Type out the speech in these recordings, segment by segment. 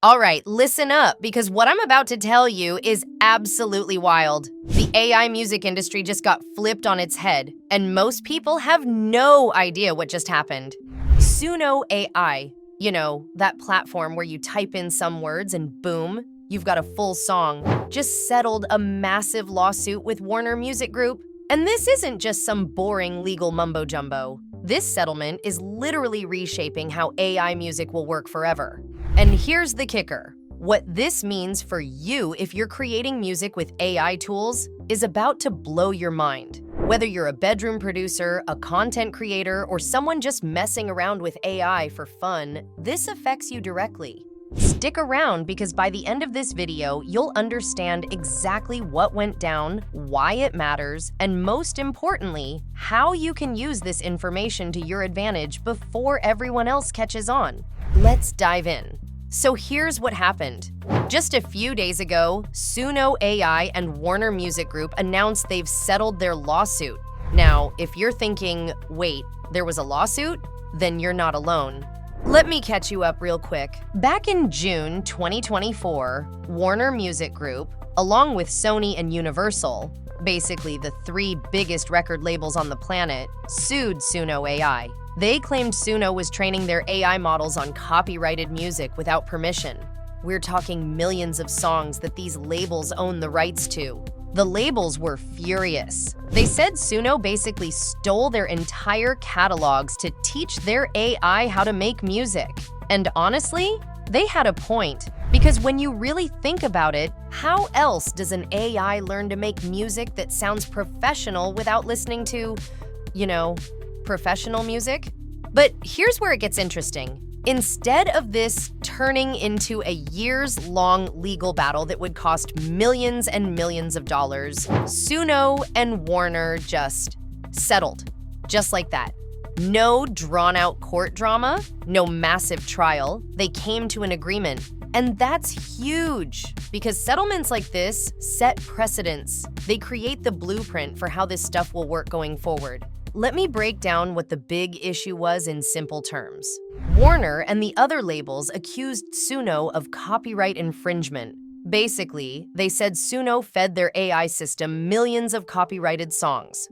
All right, listen up, because what I'm about to tell you is absolutely wild. The AI music industry just got flipped on its head, and most people have no idea what just happened. Suno AI, that platform where you type in some words and boom, you've got a full song, just settled a massive lawsuit with Warner Music Group. And this isn't just some boring legal mumbo-jumbo. This settlement is literally reshaping how AI music will work forever. And here's the kicker. What this means for you if you're creating music with AI tools is about to blow your mind. Whether you're a bedroom producer, a content creator, or someone just messing around with AI for fun, this affects you directly. Stick around, because by the end of this video, you'll understand exactly what went down, why it matters, and most importantly, how you can use this information to your advantage before everyone else catches on. Let's dive in. So here's what happened. Just a few days ago, Suno AI and Warner Music Group announced they've settled their lawsuit. Now, if you're thinking, wait, there was a lawsuit? Then you're not alone. Let me catch you up real quick. Back in June 2024, Warner Music Group, along with Sony and Universal, basically the three biggest record labels on the planet, sued Suno AI. They claimed Suno was training their AI models on copyrighted music without permission. We're talking millions of songs that these labels own the rights to. The labels were furious. They said Suno basically stole their entire catalogs to teach their AI how to make music. And honestly, they had a point. Because when you really think about it, how else does an AI learn to make music that sounds professional without listening to, professional music? But here's where it gets interesting. Instead of this turning into a years-long legal battle that would cost millions and millions of dollars, Suno and Warner just settled. Just like that. No drawn-out court drama, no massive trial. They came to an agreement. And that's huge, because settlements like this set precedents. They create the blueprint for how this stuff will work going forward. Let me break down what the big issue was in simple terms. Warner and the other labels accused Suno of copyright infringement. Basically, they said Suno fed their AI system millions of copyrighted songs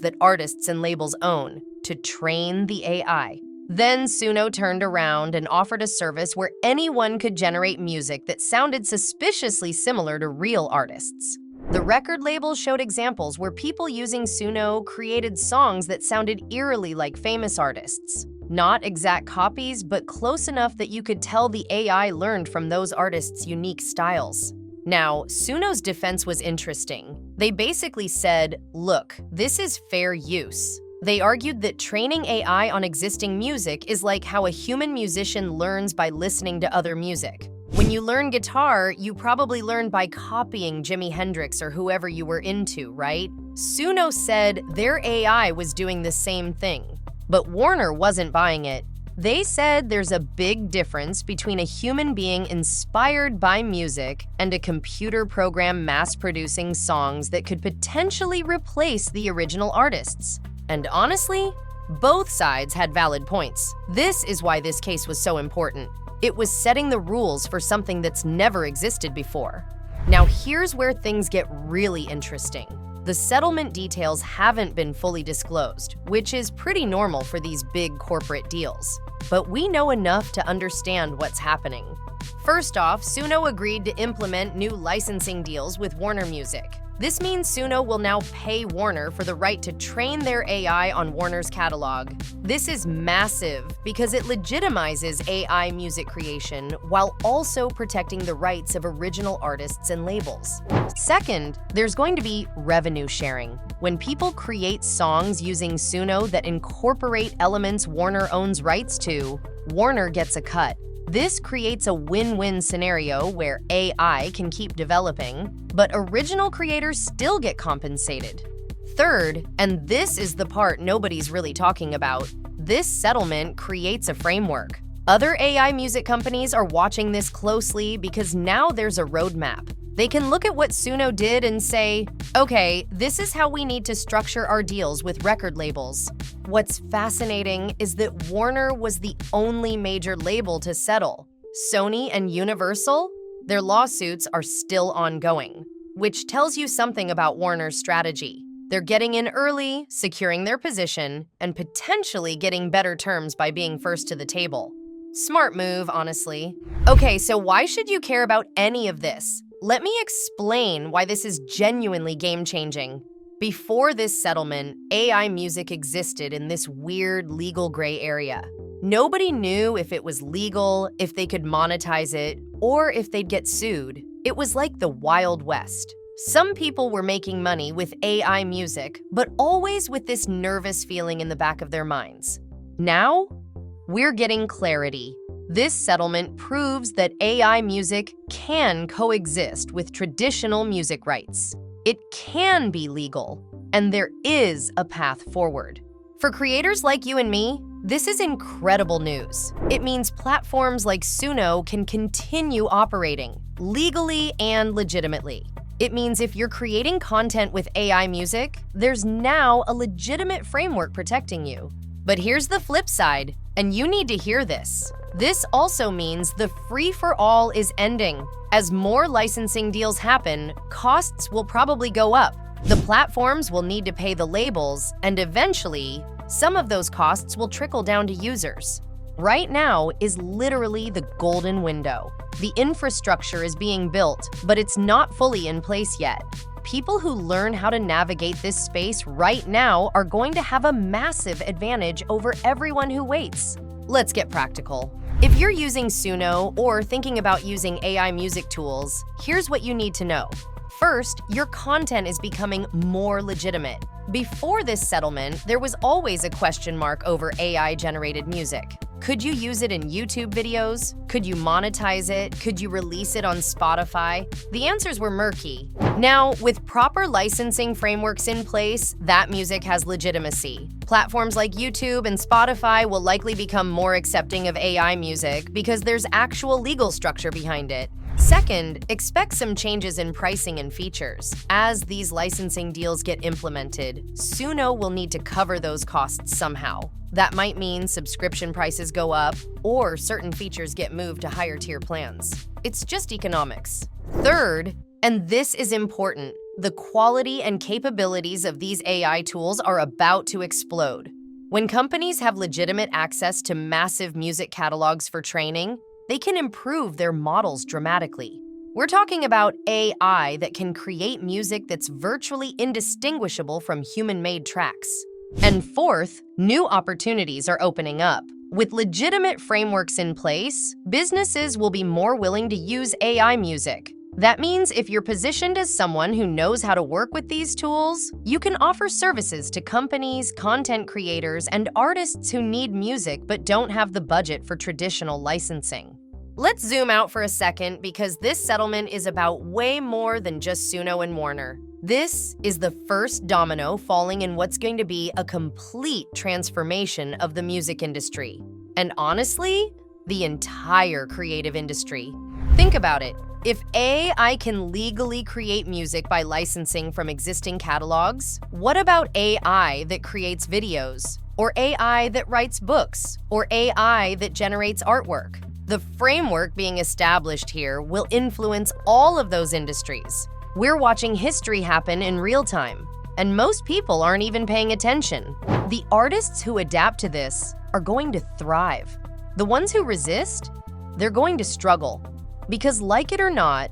that artists and labels own, to train the AI. Then Suno turned around and offered a service where anyone could generate music that sounded suspiciously similar to real artists. The record label showed examples where people using Suno created songs that sounded eerily like famous artists. Not exact copies, but close enough that you could tell the AI learned from those artists' unique styles. Now, Suno's defense was interesting. They basically said, look, this is fair use. They argued that training AI on existing music is like how a human musician learns by listening to other music. When you learn guitar, you probably learn by copying Jimi Hendrix or whoever you were into, right? Suno said their AI was doing the same thing, but Warner wasn't buying it. They said there's a big difference between a human being inspired by music and a computer program mass-producing songs that could potentially replace the original artists. And honestly, both sides had valid points. This is why this case was so important. It was setting the rules for something that's never existed before. Now here's where things get really interesting. The settlement details haven't been fully disclosed, which is pretty normal for these big corporate deals. But we know enough to understand what's happening. First off, Suno agreed to implement new licensing deals with Warner Music. This means Suno will now pay Warner for the right to train their AI on Warner's catalog. This is massive because it legitimizes AI music creation while also protecting the rights of original artists and labels. Second, there's going to be revenue sharing. When people create songs using Suno that incorporate elements Warner owns rights to, Warner gets a cut. This creates a win-win scenario where AI can keep developing, but original creators still get compensated. Third, and this is the part nobody's really talking about, this settlement creates a framework. Other AI music companies are watching this closely because now there's a roadmap. They can look at what Suno did and say, okay, this is how we need to structure our deals with record labels. What's fascinating is that Warner was the only major label to settle. Sony and Universal? Their lawsuits are still ongoing, which tells you something about Warner's strategy. They're getting in early, securing their position, and potentially getting better terms by being first to the table. Smart move, honestly. Okay, so why should you care about any of this? Let me explain why this is genuinely game-changing. Before this settlement, AI music existed in this weird legal gray area. Nobody knew if it was legal, if they could monetize it, or if they'd get sued. It was like the Wild West. Some people were making money with AI music, but always with this nervous feeling in the back of their minds. Now, we're getting clarity. This settlement proves that AI music can coexist with traditional music rights. It can be legal, and there is a path forward. For creators like you and me, this is incredible news. It means platforms like Suno can continue operating legally and legitimately. It means if you're creating content with AI music, there's now a legitimate framework protecting you. But here's the flip side, and you need to hear this. This also means the free-for-all is ending. As more licensing deals happen, costs will probably go up. The platforms will need to pay the labels, and eventually, some of those costs will trickle down to users. Right now is literally the golden window. The infrastructure is being built, but it's not fully in place yet. People who learn how to navigate this space right now are going to have a massive advantage over everyone who waits. Let's get practical. If you're using Suno or thinking about using AI music tools, here's what you need to know. First, your content is becoming more legitimate. Before this settlement, there was always a question mark over AI-generated music. Could you use it in YouTube videos? Could you monetize it? Could you release it on Spotify? The answers were murky. Now, with proper licensing frameworks in place, that music has legitimacy. Platforms like YouTube and Spotify will likely become more accepting of AI music because there's actual legal structure behind it. Second, expect some changes in pricing and features. As these licensing deals get implemented, Suno will need to cover those costs somehow. That might mean subscription prices go up, or certain features get moved to higher-tier plans. It's just economics. Third, and this is important, the quality and capabilities of these AI tools are about to explode. When companies have legitimate access to massive music catalogs for training, they can improve their models dramatically. We're talking about AI that can create music that's virtually indistinguishable from human-made tracks. And fourth, new opportunities are opening up. With legitimate frameworks in place, businesses will be more willing to use AI music. That means if you're positioned as someone who knows how to work with these tools, you can offer services to companies, content creators, and artists who need music but don't have the budget for traditional licensing. Let's zoom out for a second because this settlement is about way more than just Suno and Warner. This is the first domino falling in what's going to be a complete transformation of the music industry. And honestly, the entire creative industry. Think about it. If AI can legally create music by licensing from existing catalogs, what about AI that creates videos? Or AI that writes books? Or AI that generates artwork? The framework being established here will influence all of those industries. We're watching history happen in real time, and most people aren't even paying attention. The artists who adapt to this are going to thrive. The ones who resist, they're going to struggle. Because like it or not,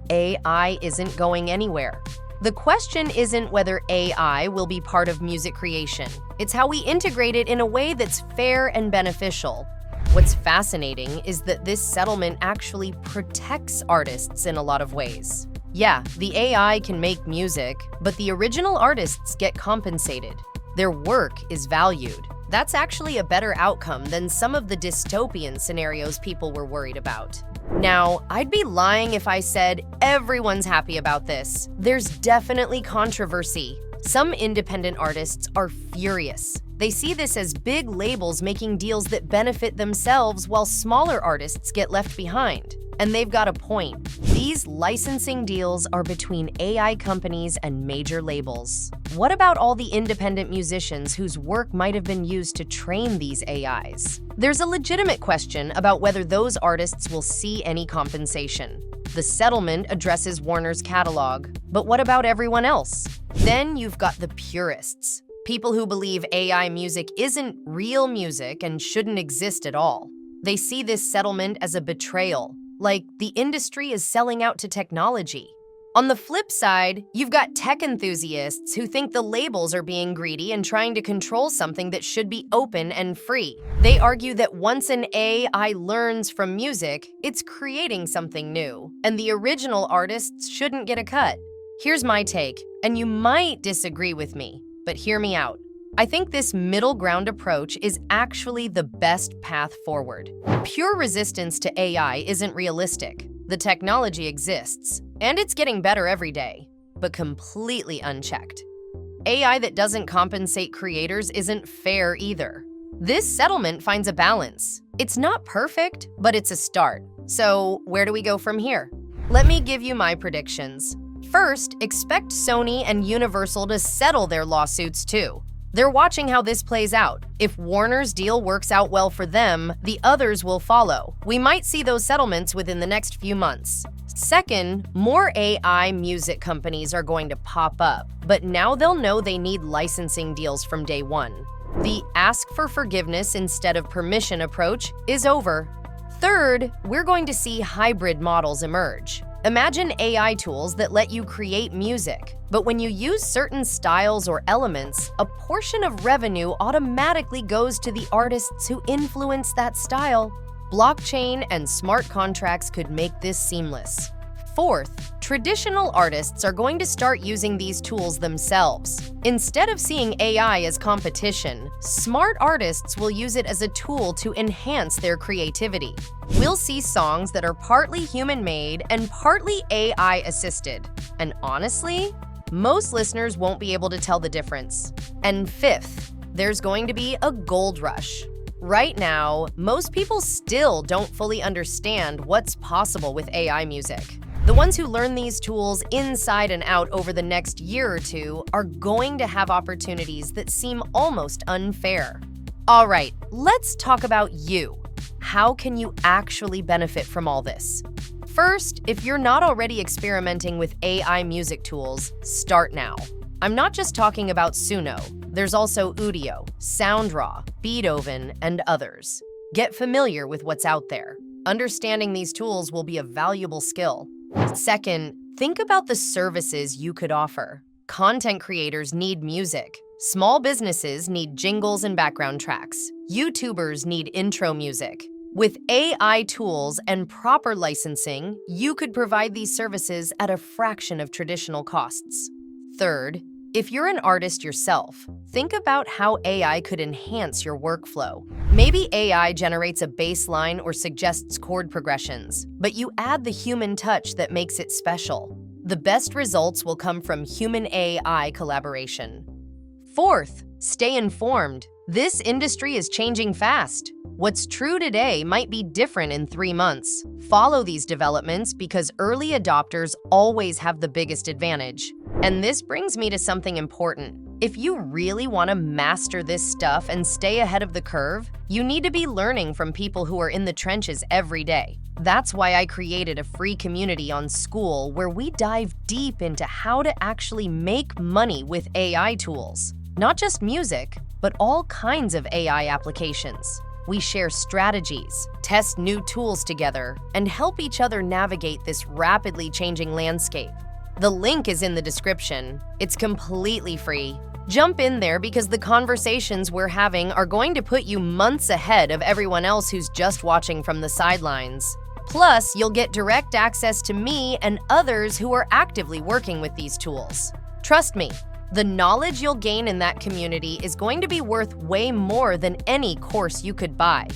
AI isn't going anywhere. The question isn't whether AI will be part of music creation. It's how we integrate it in a way that's fair and beneficial. What's fascinating is that this settlement actually protects artists in a lot of ways. Yeah, the AI can make music, but the original artists get compensated. Their work is valued. That's actually a better outcome than some of the dystopian scenarios people were worried about. Now, I'd be lying if I said everyone's happy about this. There's definitely controversy. Some independent artists are furious. They see this as big labels making deals that benefit themselves while smaller artists get left behind. And they've got a point. These licensing deals are between AI companies and major labels. What about all the independent musicians whose work might have been used to train these AIs? There's a legitimate question about whether those artists will see any compensation. The settlement addresses Warner's catalog, but what about everyone else? Then you've got the purists, people who believe AI music isn't real music and shouldn't exist at all. They see this settlement as a betrayal, like the industry is selling out to technology. On the flip side, you've got tech enthusiasts who think the labels are being greedy and trying to control something that should be open and free. They argue that once an AI learns from music, it's creating something new, and the original artists shouldn't get a cut. Here's my take, and you might disagree with me, but hear me out. I think this middle ground approach is actually the best path forward. Pure resistance to AI isn't realistic. The technology exists, and it's getting better every day, but completely unchecked. AI that doesn't compensate creators isn't fair either. This settlement finds a balance. It's not perfect, but it's a start. So where do we go from here? Let me give you my predictions. First, expect Sony and Universal to settle their lawsuits too. They're watching how this plays out. If Warner's deal works out well for them, the others will follow. We might see those settlements within the next few months. Second, more AI music companies are going to pop up, but now they'll know they need licensing deals from day one. The ask for forgiveness instead of permission approach is over. Third, we're going to see hybrid models emerge. Imagine AI tools that let you create music, but when you use certain styles or elements, a portion of revenue automatically goes to the artists who influence that style. Blockchain and smart contracts could make this seamless. Fourth, traditional artists are going to start using these tools themselves. Instead of seeing AI as competition, smart artists will use it as a tool to enhance their creativity. We'll see songs that are partly human-made and partly AI-assisted. And honestly, most listeners won't be able to tell the difference. And fifth, there's going to be a gold rush. Right now, most people still don't fully understand what's possible with AI music. The ones who learn these tools inside and out over the next year or two are going to have opportunities that seem almost unfair. All right, let's talk about you. How can you actually benefit from all this? First, if you're not already experimenting with AI music tools, start now. I'm not just talking about Suno. There's also Udio, SoundRaw, Beethoven, and others. Get familiar with what's out there. Understanding these tools will be a valuable skill. Second, think about the services you could offer. Content creators need music. Small businesses need jingles and background tracks. YouTubers need intro music. With AI tools and proper licensing, you could provide these services at a fraction of traditional costs. Third, if you're an artist yourself, think about how AI could enhance your workflow. Maybe AI generates a bass line or suggests chord progressions, but you add the human touch that makes it special. The best results will come from human-AI collaboration. Fourth, stay informed. This industry is changing fast. What's true today might be different in 3 months. Follow these developments because early adopters always have the biggest advantage. And this brings me to something important. If you really want to master this stuff and stay ahead of the curve, you need to be learning from people who are in the trenches every day. That's why I created a free community on School where we dive deep into how to actually make money with AI tools. Not just music, but all kinds of AI applications. We share strategies, test new tools together, and help each other navigate this rapidly changing landscape. The link is in the description. It's completely free. Jump in there because the conversations we're having are going to put you months ahead of everyone else who's just watching from the sidelines. Plus, you'll get direct access to me and others who are actively working with these tools. Trust me, the knowledge you'll gain in that community is going to be worth way more than any course you could buy.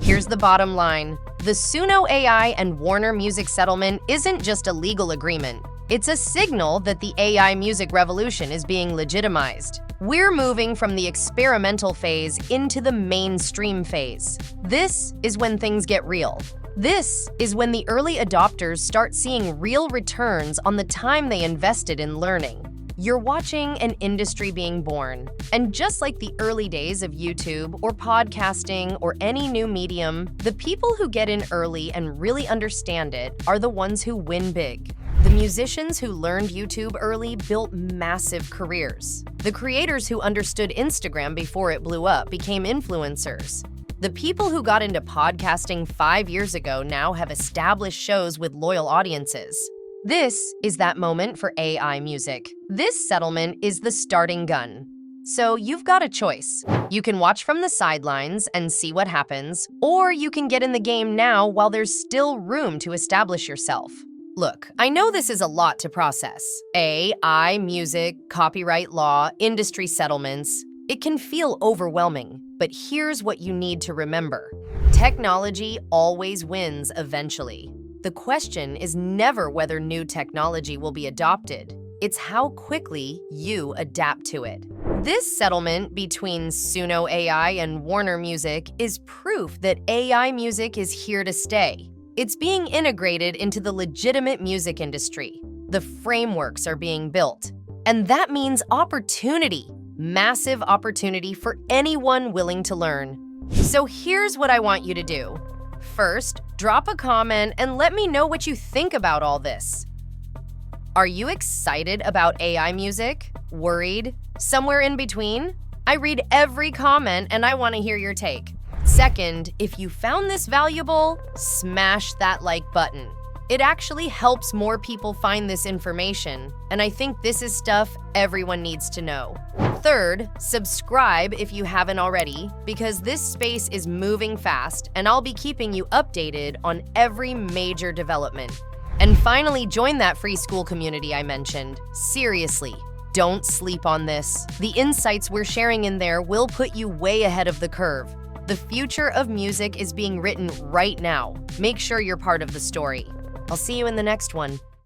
Here's the bottom line. The Suno AI and Warner Music settlement isn't just a legal agreement. It's a signal that the AI music revolution is being legitimized. We're moving from the experimental phase into the mainstream phase. This is when things get real. This is when the early adopters start seeing real returns on the time they invested in learning. You're watching an industry being born. And just like the early days of YouTube or podcasting or any new medium, the people who get in early and really understand it are the ones who win big. The musicians who learned YouTube early built massive careers. The creators who understood Instagram before it blew up became influencers. The people who got into podcasting 5 years ago now have established shows with loyal audiences. This is that moment for AI music. This settlement is the starting gun. So you've got a choice. You can watch from the sidelines and see what happens, or you can get in the game now while there's still room to establish yourself. Look, I know this is a lot to process. AI, music, copyright law, industry settlements. It can feel overwhelming, but here's what you need to remember. Technology always wins eventually. The question is never whether new technology will be adopted. It's how quickly you adapt to it. This settlement between Suno AI and Warner Music is proof that AI music is here to stay. It's being integrated into the legitimate music industry. The frameworks are being built. And that means opportunity, massive opportunity for anyone willing to learn. So here's what I want you to do. First, drop a comment and let me know what you think about all this. Are you excited about AI music? Worried? Somewhere in between? I read every comment and I want to hear your take. Second, if you found this valuable, smash that like button. It actually helps more people find this information, and I think this is stuff everyone needs to know. Third, subscribe if you haven't already, because this space is moving fast and I'll be keeping you updated on every major development. And finally, join that free school community I mentioned. Seriously, don't sleep on this. The insights we're sharing in there will put you way ahead of the curve. The future of music is being written right now. Make sure you're part of the story. I'll see you in the next one.